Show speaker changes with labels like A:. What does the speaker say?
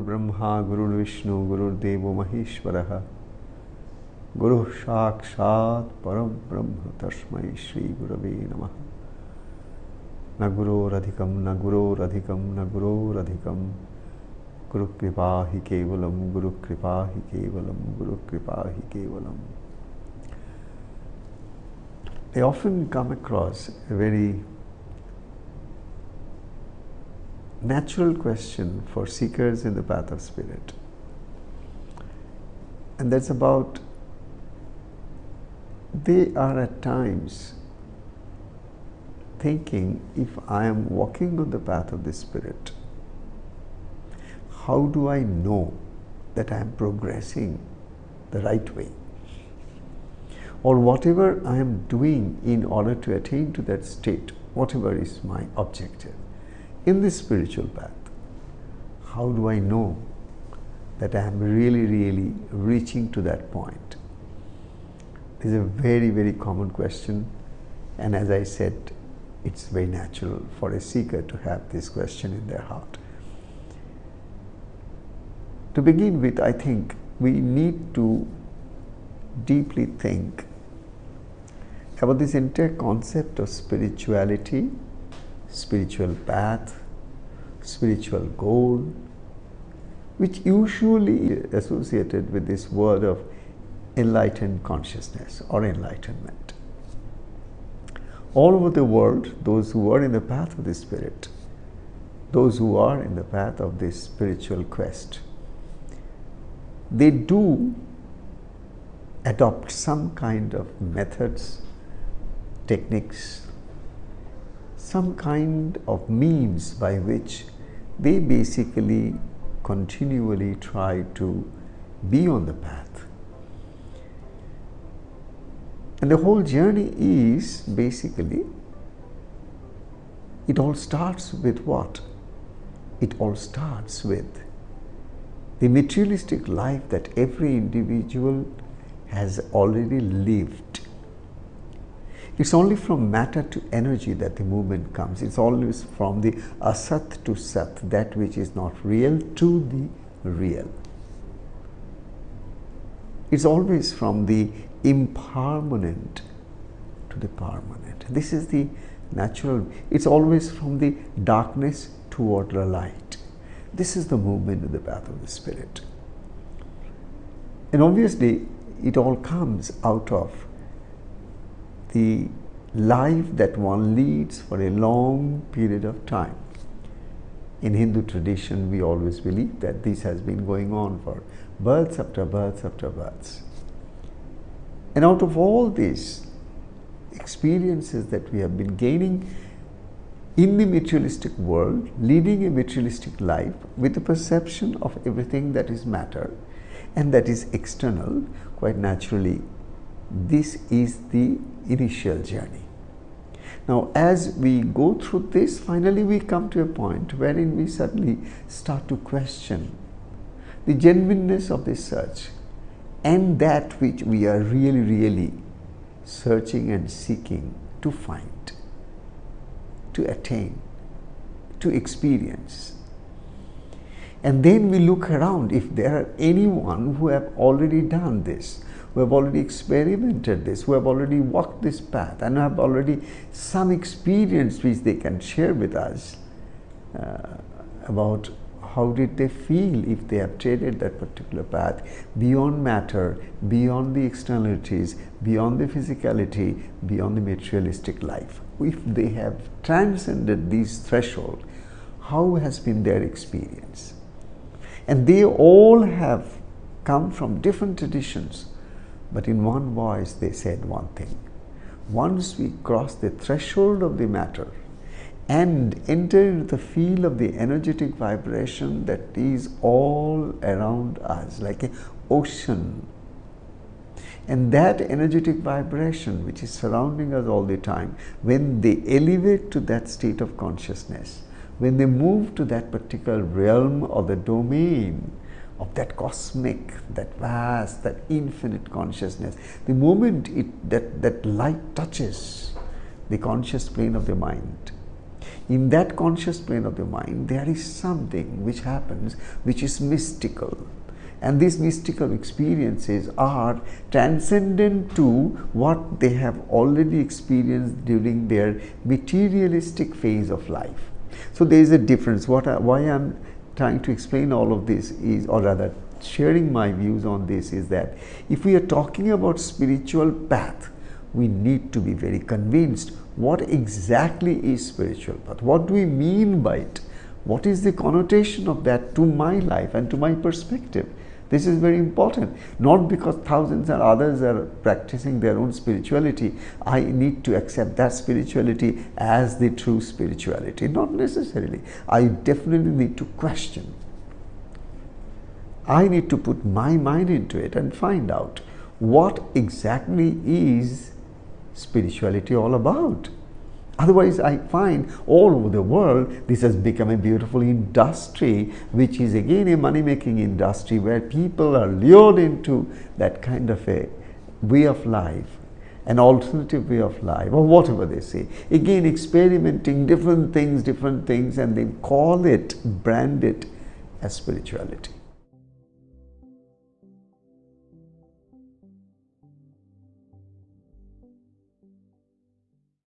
A: Brahma, Guru Vishnu, Guru Devo Maheshwaraha, Guru Sakshat Param Brahma, Tasmai Shri Gurave Namaha. Na Guru Radhikam, Na Guru Radhikam, Na Guru Radhikam, Guru Kripa Hi Kevalam, Guru Kripa Hi Kevalam, Guru Kripa Hi Kevalam. I often come across a very natural question for seekers in the path of spirit, and that's about they are at times thinking, if I am walking on the path of the spirit, how do I know that I am progressing the right way? Or whatever I am doing in order to attain to that state, whatever is my objective in this spiritual path, how do I know that I am really reaching to that point? This is a very common question, and as I said, it's very natural for a seeker to have this question in their heart. To begin with, I think we need to deeply think about this entire concept of spirituality, spiritual path, spiritual goal, which usually is associated with this word of enlightened consciousness or enlightenment. All over the world, those who are in the path of the spirit, those who are in the path of this spiritual quest, they do adopt some kind of methods, techniques, some kind of means by which they basically continually try to be on the path. And the whole journey is basically, it all starts with what? It all starts with the materialistic life that every individual has already lived. It's only from matter to energy that the movement comes. It's always from the asat to sat, that which is not real to the real. It's always from the impermanent to the permanent. This is the natural. It's always from the darkness toward the light. This is the movement of the path of the spirit. And obviously, it all comes out of the life that one leads for a long period of time. In Hindu tradition, we always believe that this has been going on for births after births after births. And out of all these experiences that we have been gaining in the materialistic world, leading a materialistic life with the perception of everything that is matter and that is external, quite naturally, this is the initial journey. Now, as we go through this, finally we come to a point wherein we suddenly start to question the genuineness of this search and that which we are really searching and seeking to find, to attain, to experience. And then we look around if there are anyone who have already done this, who have already experimented this, who have already walked this path and have already some experience which they can share with us about how did they feel if they have treaded that particular path beyond matter, beyond the externalities, beyond the physicality, beyond the materialistic life. If they have transcended these thresholds, how has been their experience? And they all have come from different traditions, but in one voice they said one thing. Once we cross the threshold of the matter and enter into the field of the energetic vibration that is all around us, like an ocean, and that energetic vibration which is surrounding us all the time, when they elevate to that state of consciousness, when they move to that particular realm or the domain of that cosmic, that vast, that infinite consciousness, the moment that light touches the conscious plane of the mind, In that conscious plane of the mind, there is something which happens which is mystical. And these mystical experiences are transcendent to what they have already experienced during their materialistic phase of life. So there is a difference. Why I'm trying to explain all of this is, or rather sharing my views on this, is that if we are talking about spiritual path, we need to be very convinced what exactly is spiritual path. What do we mean by it? What is the connotation of that to my life and to my perspective? This is very important. Not because thousands and others are practicing their own spirituality, I need to accept that spirituality as the true spirituality. Not necessarily. I definitely need to question. I need to put my mind into it and find out what exactly is spirituality all about. Otherwise, I find all over the world, this has become a beautiful industry, which is again a money-making industry where people are lured into that kind of a way of life, an alternative way of life, or whatever they say. Again, experimenting different things, and they call it, brand it as spirituality.